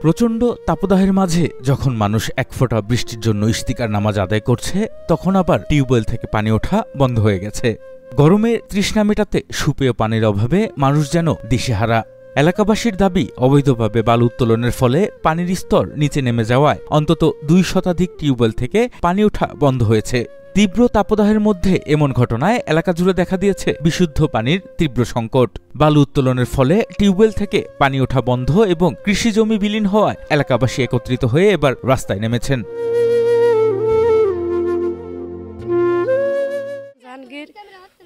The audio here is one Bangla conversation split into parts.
প্রচণ্ড তাপদাহের মাঝে যখন মানুষ এক ফোঁটা বৃষ্টির জন্য ইশতিকার নামাজ আদায় করছে, তখন আবার টিউবওয়েল থেকে পানি ওঠা বন্ধ হয়ে গেছে। গরমে তৃষ্ণা মেটাতে সুপেয় পানির অভাবে মানুষ যেন দিশেহারা। এলাকাবাসীর দাবি, অবৈধভাবে বালু উত্তোলনের ফলে পানির স্তর নিচে নেমে যাওয়ায় অন্তত 2 শতাধিক টিউবওয়েল থেকে পানি ওঠা বন্ধ হয়েছে। তীব্র তাপদাহের মধ্যে এমন ঘটনায় এলাকা জুড়ে দেখা দিয়েছে বিশুদ্ধ পানির তীব্র সংকট। বালু উত্তোলনের ফলে টিউবওয়েল থেকে পানি ওঠা বন্ধ এবং কৃষিজমি বিলীন হওয়ায় এলাকাবাসী একত্রিত হয়ে এবার রাস্তায় নেমেছেন।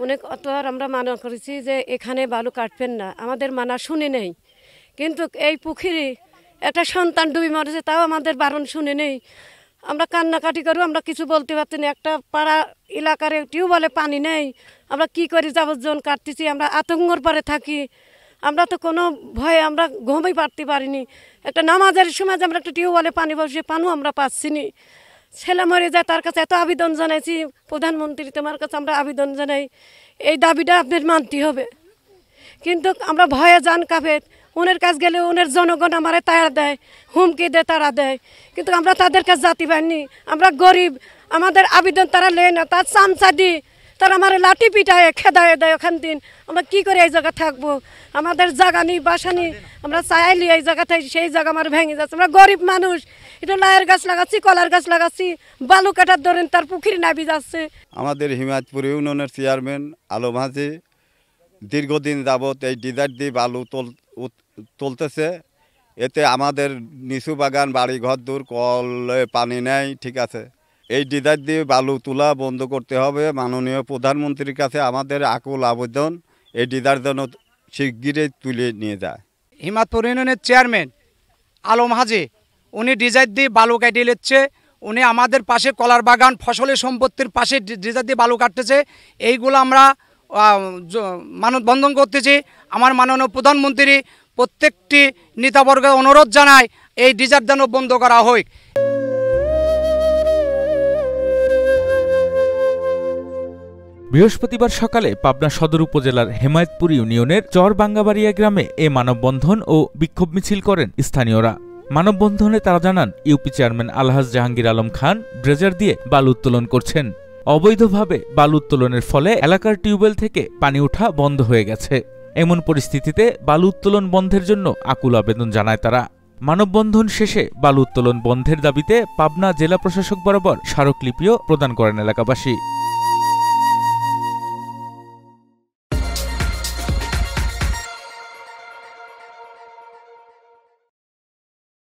অনেক অতবার আমরা মানা করেছি যে এখানে বালু কাটবেন না, আমাদের মানা শুনে নেই। কিন্তু এই পুকুরে একটা সন্তান ডুবি মরেছে, তাও আমাদের বারণ শুনে নেই। আমরা কান্নাকাটি করব, আমরা কিছু বলতে পারছি না। একটা পাড়া এলাকার টিউবওয়েলে পানি নেই, আমরা কি করি? যাবজ্জীবন কাটতেছি, আমরা আতঙ্কর পরে থাকি। আমরা তো কোনো ভয়ে আমরা ঘুমই পারতে পারিনি। একটা নামাজের সময় যে আমরা একটা টিউবওয়েলে পানি বসে পানও আমরা পাচ্ছি না। ছেলে মরে যায়, তার কাছে এত আবেদন জানাইছি, প্রধানমন্ত্রী তোমার কাছে আমরা আবেদন জানাই, এই দাবিটা আপনার মানতে হবে। কিন্তু আমরা ভয়ে যান কাঁপে, ওনের কাছে গেলে ওনের জনগণ আমারে তাড়া দেয়, হুমকি দেয়, তাড়া দেয়। কিন্তু আমরা তাদের কাছে যাতে পারিনি। আমরা গরিব, আমাদের আবেদন তারা লেয় না, তার চামচা দিই, তারা আমার লাঠি পিটায় খেদায় দেয়। ওখান দিন আমরা কি করে এই জায়গা থাকবো? আমাদের জায়গা নেই, বাসা নেই, আমরা চাইলি এই জায়গা থেকে সেই জায়গা আমার ভেঙে যাচ্ছে। আমরা গরিব মানুষ, এটা লায়ের গাছ লাগাচ্ছি, কলার গাছ লাগাচ্ছি, বালু কাটার ধরেন তার পুকুরি নাবি যাচ্ছে। আমাদের হিমায়তপুর ইউনিয়নের চেয়ারম্যান আলম হাজি দীর্ঘদিন যাবৎ এই ডিজার দিয়ে বালু তুলতেছে। এতে আমাদের নিচু বাগান, বাড়ি ঘর দূর, কলে পানি নেই, ঠিক আছে। এই ডিজার দিয়ে বালু তোলা বন্ধ করতে হবে। মাননীয় প্রধানমন্ত্রীর কাছে আমাদের আকুল আবেদন, এই ডিজার যেন শিগগিরই তুলে নিয়ে যায়। হিমায়তপুর ইউনিয়নের চেয়ারম্যান আলম হাজি উনি ডিজার দিয়ে বালু কাটিয়ে নিচ্ছে। উনি আমাদের পাশে কলার বাগান, ফসলের সম্পত্তির পাশে ডিজার দিয়ে বালু কাটতেছে। এইগুলো আমরা মানববন্ধন করতেছি। আমার মাননীয় প্রধানমন্ত্রী প্রত্যেকটি নেতাবর্গের অনুরোধ জানায় এই ডিজার যেন বন্ধ করা হয়। বৃহস্পতিবার সকালে পাবনা সদর উপজেলার হেমায়েতপুর ইউনিয়নের চরবাঙ্গাবাড়িয়া গ্রামে এ মানববন্ধন ও বিক্ষোভ মিছিল করেন স্থানীয়রা। মানববন্ধনে তারা জানান, ইউপি চেয়ারম্যান আলহাজ জাহাঙ্গীর আলম খান ড্রেজার দিয়ে বালু উত্তোলন করছেন। অবৈধভাবে বালু উত্তোলনের ফলে এলাকার টিউবওয়েল থেকে পানি ওঠা বন্ধ হয়ে গেছে। এমন পরিস্থিতিতে বালু উত্তোলন বন্ধের জন্য আকুল আবেদন জানায় তারা। মানববন্ধন শেষে বালু উত্তোলন বন্ধের দাবিতে পাবনা জেলা প্রশাসক বরাবর স্মারকলিপিও প্রদান করেন এলাকাবাসী।